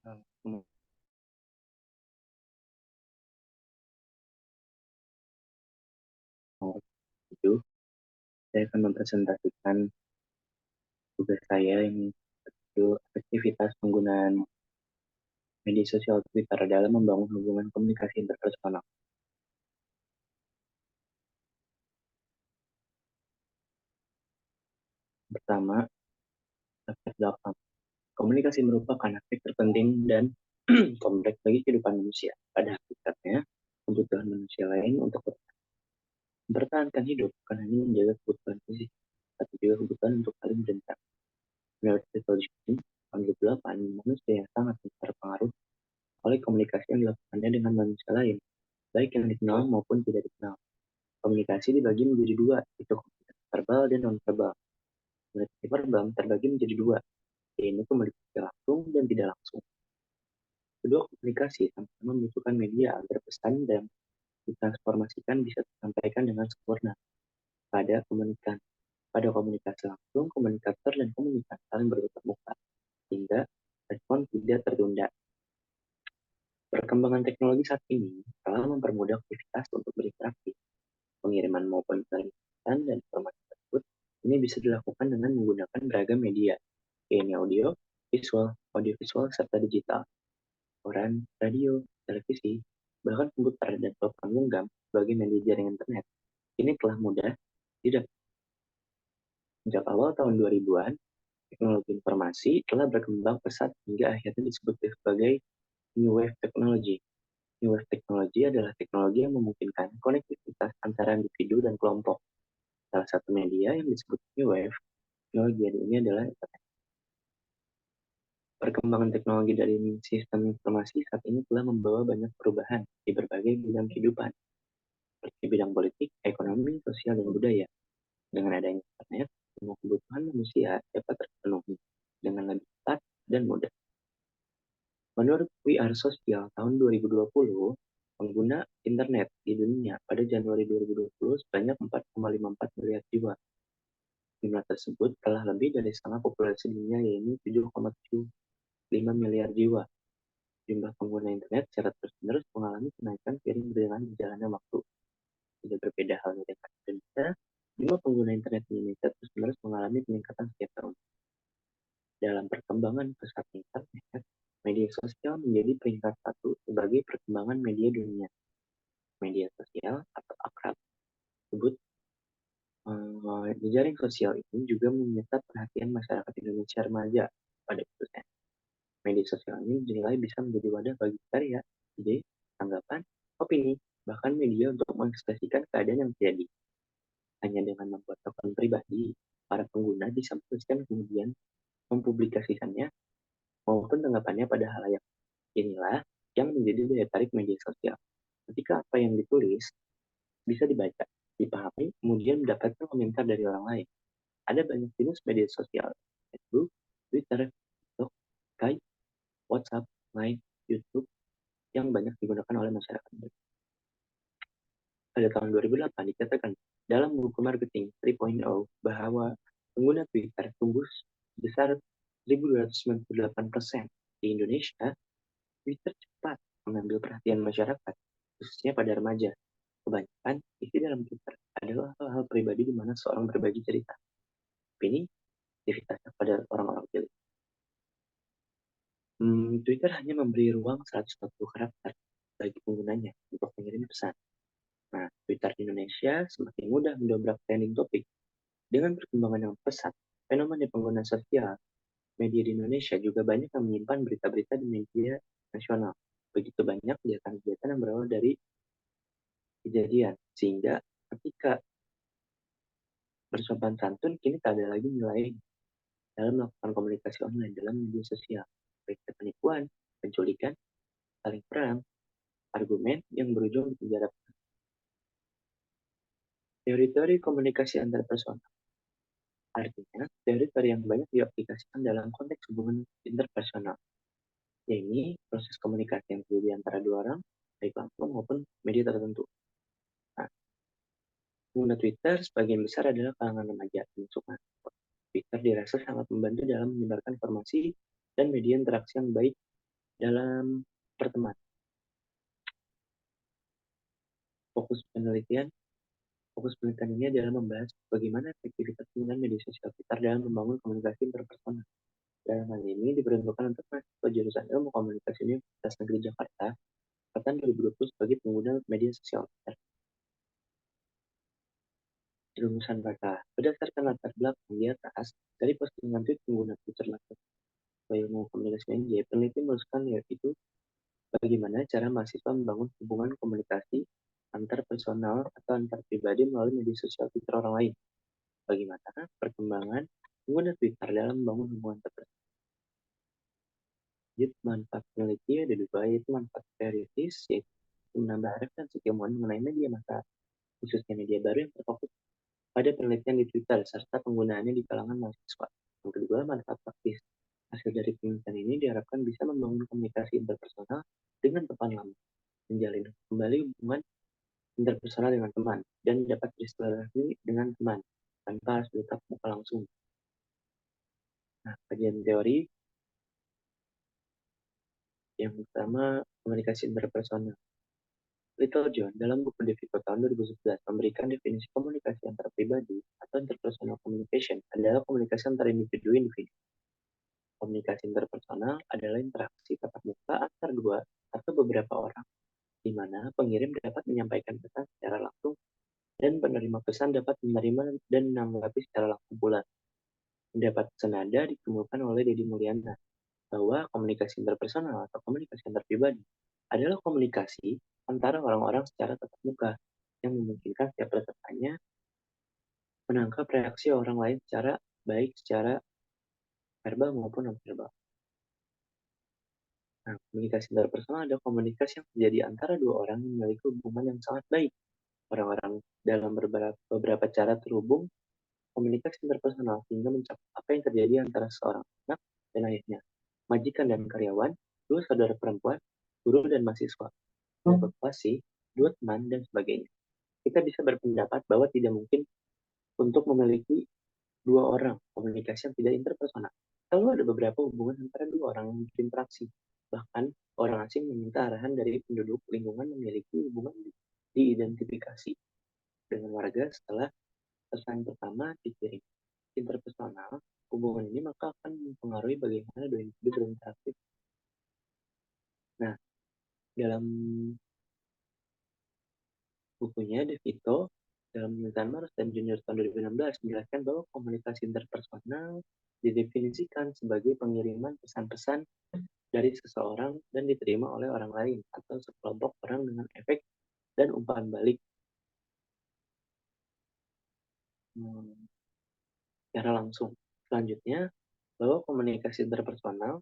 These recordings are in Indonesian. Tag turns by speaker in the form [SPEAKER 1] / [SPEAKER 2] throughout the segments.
[SPEAKER 1] Mau itu, saya akan mempresentasikan tugas saya ini yaitu aktivitas penggunaan media sosial Twitter dalam membangun hubungan komunikasi interpersonal. Pertama, aspek belakang. Komunikasi merupakan aspek terpenting dan kompleks bagi kehidupan manusia. Pada hakikatnya, kebutuhan manusia lain untuk mempertahankan hidup bukan hanya menjaga kebutuhan fisik, tapi juga kebutuhan untuk saling berinterak. Menurut Wittgenstein, tahun 2008, manusia yang sangat terpengaruh oleh komunikasi yang dilakukannya dengan manusia lain, baik yang dikenal maupun tidak dikenal. Komunikasi dibagi menjadi dua, yaitu komunikasi verbal dan non-verbal. Komunikasi verbal terbagi menjadi dua, yaitu komunikasi langsung dan tidak langsung. Kedua komunikasi sama-sama membutuhkan media agar pesan dan ditransformasikan bisa tersampaikan dengan sempurna. Pada komunikasi langsung, komunikator dan komunikan saling bertatap muka, sehingga respon tidak tertunda. Perkembangan teknologi saat ini telah mempermudah aktivitas untuk berinteraksi. Pengiriman maupun pesan dan informasi tersebut ini bisa dilakukan dengan menggunakan beragam media, yaitu audiovisual, serta digital, koran, radio, televisi, bahkan komputer dan telepon genggam sebagai media jaringan internet. Ini telah mudah tidak. Sejak awal tahun 2000-an, teknologi informasi telah berkembang pesat hingga akhirnya disebut sebagai New Wave Technology. New Wave Technology adalah teknologi yang memungkinkan konektivitas antara individu dan kelompok. Salah satu media yang disebut New Wave Technology ini adalah internet. Perkembangan teknologi dari sistem informasi saat ini telah membawa banyak perubahan di berbagai bidang kehidupan, seperti bidang politik, ekonomi, sosial, dan budaya. Dengan adanya internet, semua kebutuhan manusia dapat terpenuhi dengan lebih cepat dan mudah. Menurut We Are Social tahun 2020, pengguna internet di dunia pada Januari 2020 sebanyak 4,54 miliar jiwa. Jumlah tersebut telah lebih dari setengah populasi dunia, yaitu 7,75 miliar jiwa. Jumlah pengguna internet secara terus-menerus mengalami kenaikan seiring dengan berjalannya waktu. Tidak berbeda halnya dengan Indonesia, jumlah pengguna internet di Indonesia terus-menerus mengalami peningkatan setiap tahun. Dalam perkembangan pesat internet, media sosial menjadi peringkat satu sebagai perkembangan media dunia. Media sosial atau akrab disebut jejaring sosial ini juga menyita perhatian masyarakat Indonesia remaja pada khususnya. Media sosial ini dinilai bisa menjadi wadah bagi karya, ide, tanggapan, opini, bahkan media untuk mengekspresikan keadaan yang terjadi. Hanya dengan membuat akun pribadi, para pengguna bisa menuliskan kemudian mempublikasikannya maupun tanggapannya pada halayak. Inilah yang menjadi daya tarik media sosial. Ketika apa yang ditulis bisa dibaca, dipahami, kemudian mendapatkan komentar dari orang lain. Ada banyak jenis media sosial, Facebook, Twitter, TikTok, Skype, WhatsApp, Line, YouTube, yang banyak digunakan oleh masyarakat. Pada tahun 2008 dikatakan dalam buku marketing 3.0 bahwa pengguna Twitter tumbuh sebesar 1.298%. Di Indonesia, Twitter cepat mengambil perhatian masyarakat, khususnya pada remaja. Kebanyakan isi dalam Twitter adalah hal-hal pribadi di mana seorang berbagi cerita, opini, aktivitasnya pada orang-orang pilih. Twitter hanya memberi ruang 140 karakter bagi penggunanya untuk mengirim pesan. Nah, Twitter di Indonesia semakin mudah mendobrak trending topik. Dengan perkembangan yang pesat, fenomena pengguna sosial media di Indonesia juga banyak yang menyimpan berita-berita di media nasional. Begitu banyak kegiatan-kegiatan yang berawal dari kejadian, sehingga ketika bersopan santun, kini tak ada lagi nilai dalam melakukan komunikasi online dalam media sosial. Baik penipuan, penculikan, saling perang, argumen yang berujung di penjara. Teori-teori komunikasi antar personal. Artinya, teori-teori yang banyak diaplikasikan dalam konteks hubungan interpersonal, yaitu proses komunikasi yang terjadi antara dua orang, baik langsung maupun media tertentu. Nah, pengguna Twitter sebagian besar adalah kalangan remaja termasuk mahasiswa. Twitter dirasa sangat membantu dalam menyebarkan informasi dan media interaksi yang baik Dalam pertemanan, fokus penelitian fokus penelitian ini adalah membahas bagaimana efektivitas penggunaan media sosial pintar dalam membangun komunikasi interpersonal. Dalam hal ini diperuntukkan untuk mahasiswa jurusan Ilmu Komunikasi Universitas Negeri Jakarta angkatan 2020 sebagai pengguna media sosial pintar. Rumusan mereka berdasarkan latar belakang di atas dari postingan tweet pengguna Twitter latar ilmu komunikasi NJ, peneliti menuliskan yaitu bagaimana cara mahasiswa membangun hubungan komunikasi antar personal atau antar pribadi melalui media sosial Twitter orang lain. Bagaimana perkembangan pengguna Twitter dalam membangun hubungan terpersonal. Jadi manfaat peneliti ada dua, yaitu manfaat teoritis, yaitu menambah referensi ilmuwan mengenai media massa, khususnya media baru yang terfokus pada penelitian di Twitter serta penggunaannya di kalangan mahasiswa. Yang kedua, manfaat praktis. Hasil dari penelitian ini diharapkan bisa membangun komunikasi interpersonal dengan teman lama, menjalin kembali hubungan interpersonal dengan teman, dan dapat bersilaturahmi dengan teman tanpa harus bertatap muka langsung. Nah, kajian teori yang pertama, komunikasi interpersonal. Little John dalam buku Deviko tahun 2011 memberikan definisi komunikasi antar pribadi atau interpersonal communication adalah komunikasi antar individu-individu. Komunikasi interpersonal adalah interaksi tatap muka antar dua atau beberapa orang, di mana pengirim dapat menyampaikan pesan secara langsung dan penerima pesan dapat menerima dan menanggapi secara langsung pula. Pendapat senada dikemukakan oleh Deddy Mulyana bahwa komunikasi interpersonal atau komunikasi antar pribadi adalah komunikasi antara orang-orang secara tatap muka yang memungkinkan setiap pesertanya menangkap reaksi orang lain secara baik secara verbal maupun non-verbal. Nah, komunikasi interpersonal adalah komunikasi yang terjadi antara dua orang yang memiliki hubungan yang sangat baik. Orang-orang dalam beberapa cara terhubung komunikasi interpersonal sehingga mencapai apa yang terjadi antara seorang anak dan ayahnya, majikan dan karyawan, dua saudara perempuan, guru dan mahasiswa, dua kekasih, dua teman, dan sebagainya. Kita bisa berpendapat bahwa tidak mungkin untuk memiliki dua orang komunikasi yang tidak interpersonal. Selalu ada beberapa hubungan antara dua orang yang berinteraksi. Bahkan orang asing meminta arahan dari penduduk lingkungan memiliki hubungan diidentifikasi dengan warga setelah pesan pertama dikirim. Interpersonal, hubungan ini maka akan mempengaruhi bagaimana dua individu berinteraksi. Nah, dalam bukunya De Vito dalam penelitian Mars dan Junior tahun 2016 menjelaskan bahwa komunikasi interpersonal didefinisikan sebagai pengiriman pesan-pesan dari seseorang dan diterima oleh orang lain atau sekelompok orang dengan efek dan umpan balik secara langsung. Selanjutnya, bahwa komunikasi interpersonal,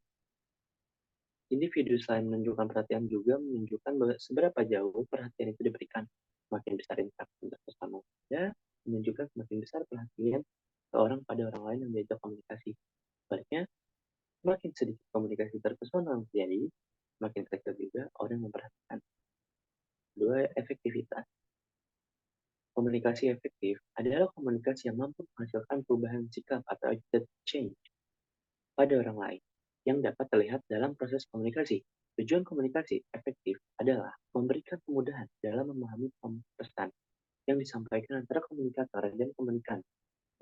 [SPEAKER 1] individu selain menunjukkan perhatian juga menunjukkan bahwa seberapa jauh perhatian itu diberikan. Semakin besar interaksi interpersonal, ya, menunjukkan semakin besar perhatian seorang pada orang lain yang diajak komunikasi. Sebaliknya, semakin sedikit komunikasi interpersonal terjadi, semakin kecil juga orang yang memperhatikan. Dua, efektivitas. Komunikasi efektif adalah komunikasi yang mampu menghasilkan perubahan sikap atau attitude change pada orang lain yang dapat terlihat dalam proses komunikasi. Tujuan komunikasi efektif adalah memberikan kemudahan dalam memahami pesan yang disampaikan antara komunikator dan komunikan,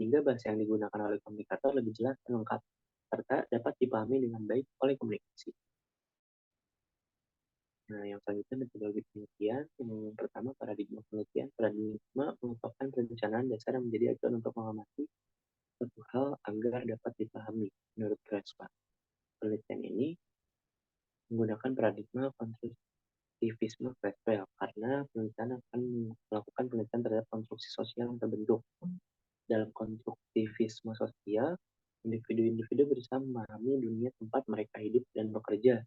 [SPEAKER 1] hingga bahasa yang digunakan oleh komunikator lebih jelas dan lengkap, serta dapat dipahami dengan baik oleh komunikasi. Nah, yang selanjutnya metodologi penelitian. Yang pertama, paradigma penelitian. Paradigma merupakan perencanaan dasar yang menjadi acuan untuk mengamati suatu hal agar dapat dipahami. Menurut Krespa, penelitian ini menggunakan paradigma konstruktivisme Creswell karena penelitian akan melakukan penelitian terhadap konstruksi sosial yang terbentuk. Dalam konstruktivisme sosial, individu-individu berusaha memahami dunia tempat mereka hidup dan bekerja.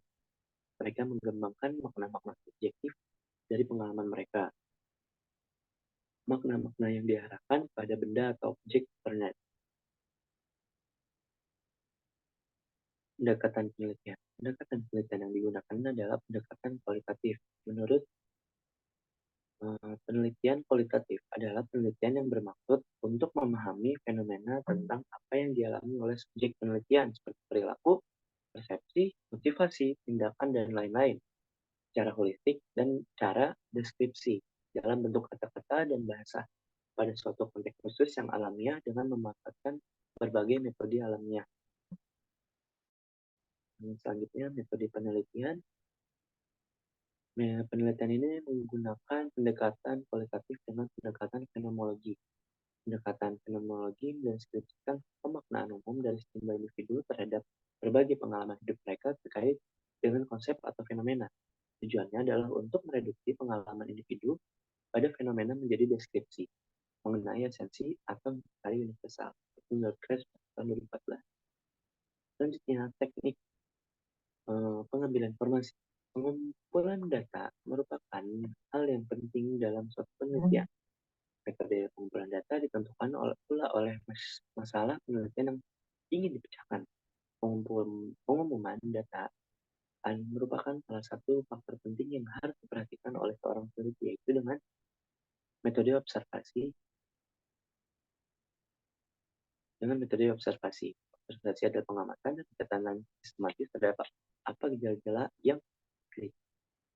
[SPEAKER 1] Mereka mengembangkan makna-makna subjektif dari pengalaman mereka. Makna-makna yang diarahkan pada benda atau objek internet. Pendekatan penelitian. Pendekatan penelitian yang digunakan adalah pendekatan kualitatif. Menurut penelitian kualitatif adalah penelitian yang bermaksud untuk memahami fenomena tentang apa yang dialami oleh subjek penelitian seperti perilaku, persepsi, motivasi, tindakan, dan lain-lain, secara holistik dan cara deskripsi dalam bentuk kata-kata dan bahasa pada suatu konteks khusus yang alamiah dengan memanfaatkan berbagai metode alamiah. Selanjutnya, metode penelitian. Penelitian ini menggunakan pendekatan kualitatif dengan pendekatan fenomenologi. Pendekatan fenomenologi mendeskripsikan pemaknaan umum dari sejumlah individu terhadap berbagai pengalaman hidup mereka terkait dengan konsep atau fenomena. Tujuannya adalah untuk mereduksi pengalaman individu pada fenomena menjadi deskripsi mengenai esensi atau misteri universal. Itu menurut Krebs tahun 2014. Selanjutnya, teknik pengambilan informasi. Pengumpulan data merupakan hal yang penting dalam suatu penelitian. Metode pengumpulan data ditentukan pula oleh masalah penelitian yang ingin dipecahkan. Pengumuman data merupakan salah satu faktor penting yang harus diperhatikan oleh seorang peneliti, yaitu dengan metode observasi. Observasi adalah pengamatan dan catatan sistematis terhadap apa gejala-gejala yang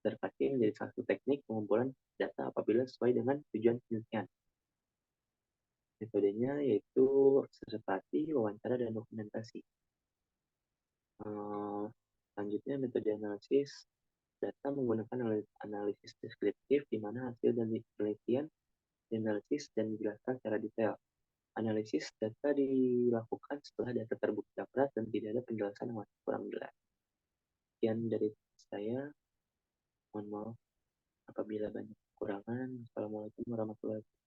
[SPEAKER 1] observasi menjadi salah satu teknik pengumpulan data apabila sesuai dengan tujuan penelitian. Metodenya yaitu observasi, wawancara, dan dokumentasi. Selanjutnya, metode analisis data menggunakan analisis deskriptif, di mana hasil dari penelitian dianalisis dan dijelaskan secara detail. Analisis data dilakukan setelah data terbukti akurat dan tidak ada penjelasan yang masih kurang jelas. Sekian dari saya. Mohon maaf apabila banyak kekurangan. Assalamualaikum warahmatullahi wabarakatuh.